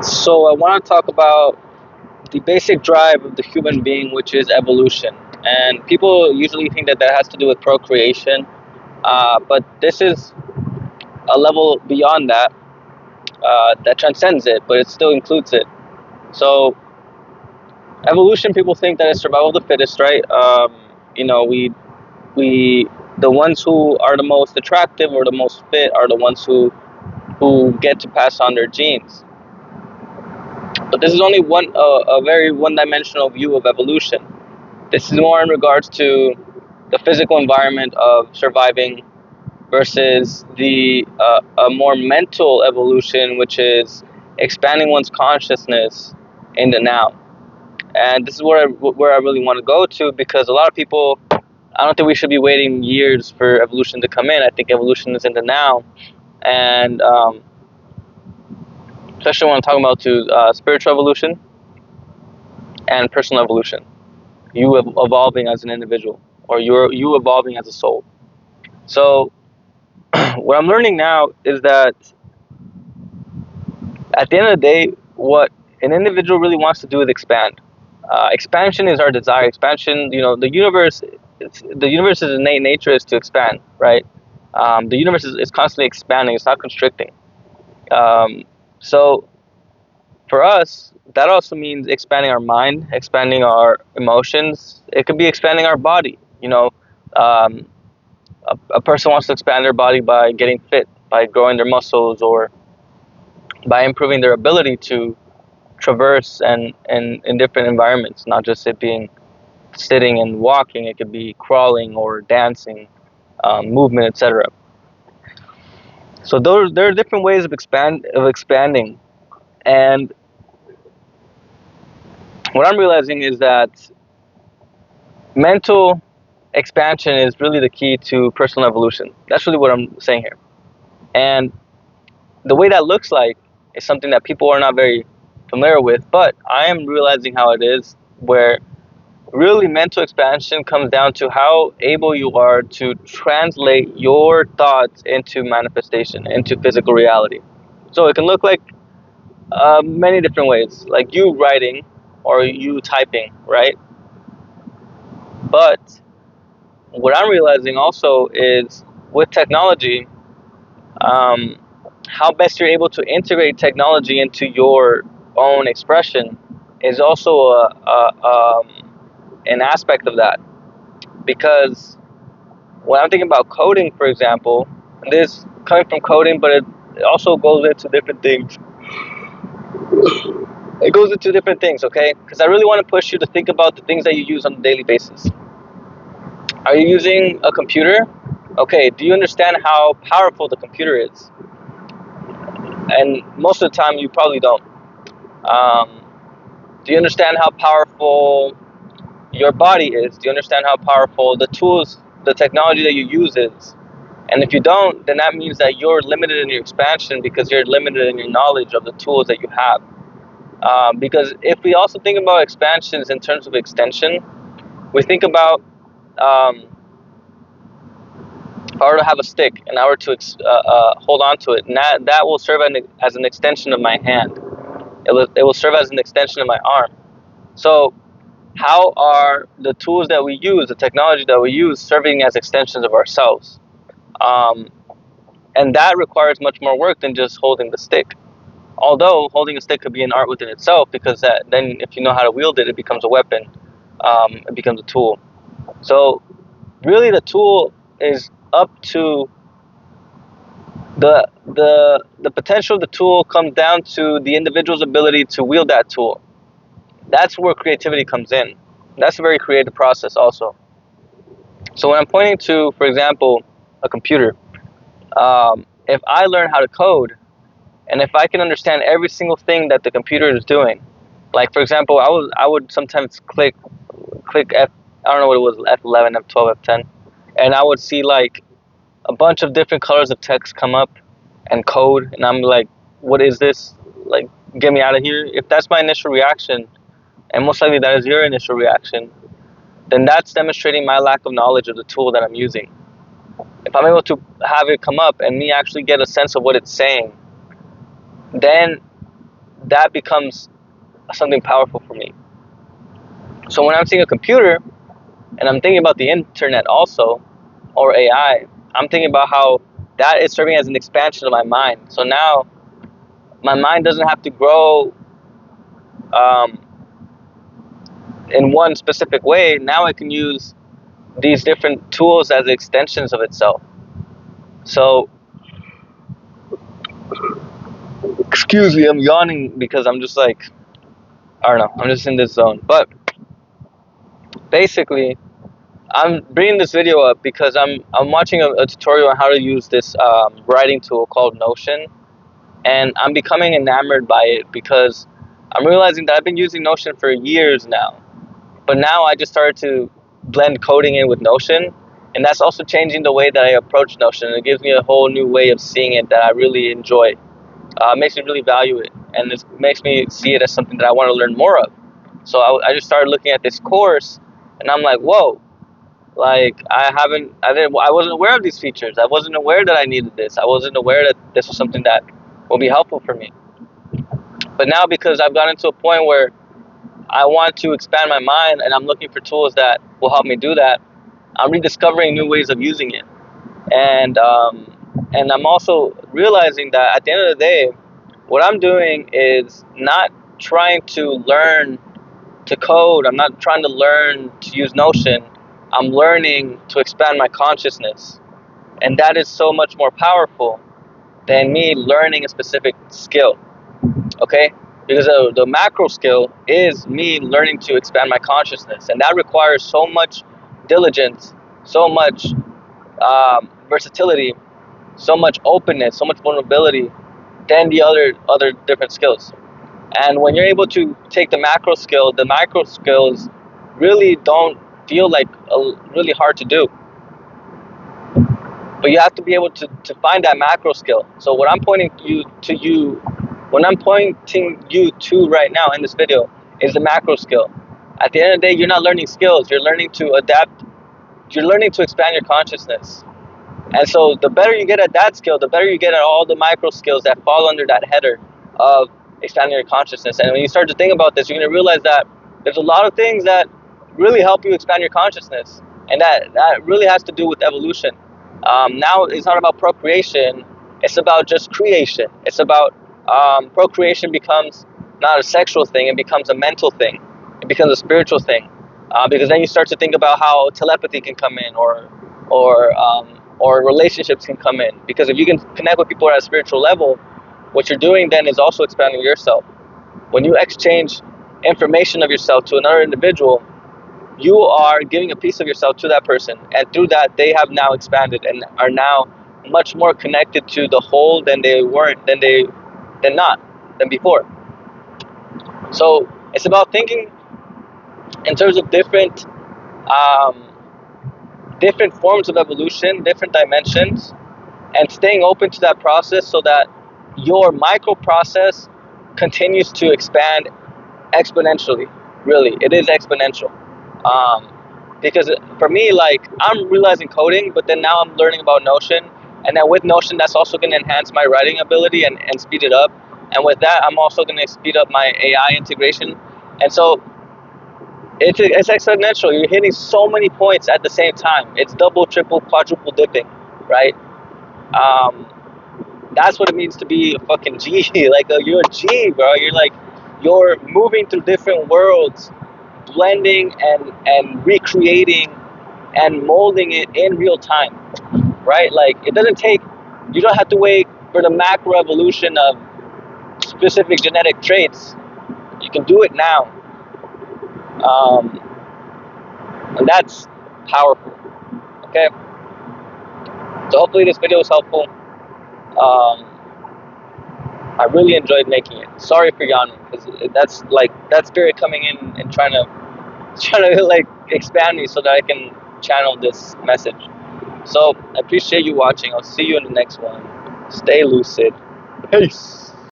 So I want to talk about the basic drive of the human being, which is evolution. And people usually think that that has to do with procreation, but this is a level beyond that that transcends it, but it still includes it. So evolution, people think that it's survival of the fittest, right? You know, we the ones who are the most attractive or the most fit are the ones who get to pass on their genes. But this is only a very one-dimensional view of evolution. This is more in regards to the physical environment of surviving versus the a more mental evolution, which is expanding one's consciousness in the now. And this is where I really want to go to, because a lot of people, I don't think we should be waiting years for evolution to come in. I think evolution is in the now, and especially when I'm talking about spiritual evolution and personal evolution. You evolving as an individual, or you evolving as a soul. So what I'm learning now is that at the end of the day, what an individual really wants to do is expand. Expansion is our desire. Expansion, the universe. The universe's innate nature is to expand, right? The universe is constantly expanding. It's not constricting. So for us, that also means expanding our mind, expanding our emotions. It could be expanding our body. Um, a person wants to expand their body by getting fit, by growing their muscles, or by improving their ability to traverse and in different environments, not just it being sitting and walking. It could be crawling or dancing, movement, etc. So there are different ways of expanding, and what I'm realizing is that mental expansion is really the key to personal evolution. That's really what I'm saying here, and the way that looks like is something that people are not very familiar with, but I am realizing how it is, where really mental expansion comes down to how able you are to translate your thoughts into manifestation, into physical reality. So it can look like many different ways, like you writing or you typing, right? But what I'm realizing also is with technology, um, how best you're able to integrate technology into your own expression is also an aspect of that. Because when I'm thinking about coding, for example, and this coming from coding, but it also goes into different things. It goes into different things, okay? Because I really want to push you to think about the things that you use on a daily basis. Are you using a computer? Okay, do you understand how powerful the computer is? And most of the time, you probably don't. Um, do you understand how powerful your body is? Do you understand how powerful the tools, the technology that you use is? And if you don't, then that means that you're limited in your expansion because you're limited in your knowledge of the tools that you have. Because if we also think about expansions in terms of extension, we think about if I were to have a stick and I were to hold on to it, and that will serve as an extension of my hand. It will serve as an extension of my arm. So how are the tools that we use, the technology that we use, serving as extensions of ourselves? Um, and that requires much more work than just holding the stick. Although holding a stick could be an art within itself, because then if you know how to wield it, it becomes a weapon. It becomes a tool. So really, the tool is up to the potential of the tool comes down to the individual's ability to wield that tool. That's where creativity comes in. That's a very creative process also. So when I'm pointing to, for example, a computer, if I learn how to code, and if I can understand every single thing that the computer is doing, like for example, I would sometimes click F, I don't know what it was, F11, F12, F10, and I would see like a bunch of different colors of text come up and code, and I'm like, what is this? Like, get me out of here. If that's my initial reaction, and most likely that is your initial reaction, then that's demonstrating my lack of knowledge of the tool that I'm using. If I'm able to have it come up and me actually get a sense of what it's saying, then that becomes something powerful for me. So when I'm seeing a computer and I'm thinking about the internet also, or AI, I'm thinking about how that is serving as an expansion of my mind. So now my mind doesn't have to grow um, in one specific way. Now I can use these different tools as extensions of itself. So, excuse me, I'm yawning because I'm just like, I don't know, I'm just in this zone. But basically, I'm bringing this video up because I'm watching a tutorial on how to use this writing tool called Notion, and I'm becoming enamored by it because I'm realizing that I've been using Notion for years now. But now I just started to blend coding in with Notion, and that's also changing the way that I approach Notion. It gives me a whole new way of seeing it that I really enjoy. It makes me really value it, and it makes me see it as something that I want to learn more of. So I just started looking at this course, and I'm like, whoa, like I wasn't aware of these features. I wasn't aware that I needed this. I wasn't aware that this was something that will be helpful for me. But now, because I've gotten to a point where I want to expand my mind and I'm looking for tools that will help me do that, I'm rediscovering new ways of using it. And and I'm also realizing that at the end of the day, what I'm doing is not trying to learn to code. I'm not trying to learn to use Notion. I'm learning to expand my consciousness. And that is so much more powerful than me learning a specific skill. Okay? Because the macro skill is me learning to expand my consciousness. And that requires so much diligence, so much versatility, so much openness, so much vulnerability than the other different skills. And when you're able to take the micro skills really don't feel like really hard to do. But you have to be able to find that macro skill. So what I'm pointing you to right now in this video is the macro skill. At the end of the day, you're not learning skills. You're learning to adapt. You're learning to expand your consciousness. And so the better you get at that skill, the better you get at all the micro skills that fall under that header of expanding your consciousness. And when you start to think about this, you're going to realize that there's a lot of things that really help you expand your consciousness. And that really has to do with evolution. Now it's not about procreation, it's about just creation. It's about procreation becomes not a sexual thing, it becomes a mental thing, it becomes a spiritual thing. Because then you start to think about how telepathy can come in, or relationships can come in. Because if you can connect with people at a spiritual level, what you're doing then is also expanding yourself. When you exchange information of yourself to another individual, you are giving a piece of yourself to that person, and through that they have now expanded and are now much more connected to the whole than they weren't than before. So it's about thinking in terms of um, different forms of evolution, different dimensions, and staying open to that process so that your micro process continues to expand exponentially. Really, it is exponential. Um, because for me, like, I'm realizing coding, but then now I'm learning about Notion, and then with Notion, that's also going to enhance my writing ability and speed it up. And with that, I'm also going to speed up my AI integration. And so it's exponential. You're hitting so many points at the same time. It's double, triple, quadruple dipping, right? Um, that's what it means to be a fucking G. Like, you're a G, bro. You're moving through different worlds, blending and recreating and molding it in real time, right? Like, you don't have to wait for the macro evolution of specific genetic traits. You can do it now. Um, and that's powerful. Okay. So hopefully this video was helpful. I really enjoyed making it. Sorry for yawning, because that's like that spirit coming in and trying to like expand me so that I can channel this message. So I appreciate you watching. I'll see you in the next one. Stay lucid. Peace.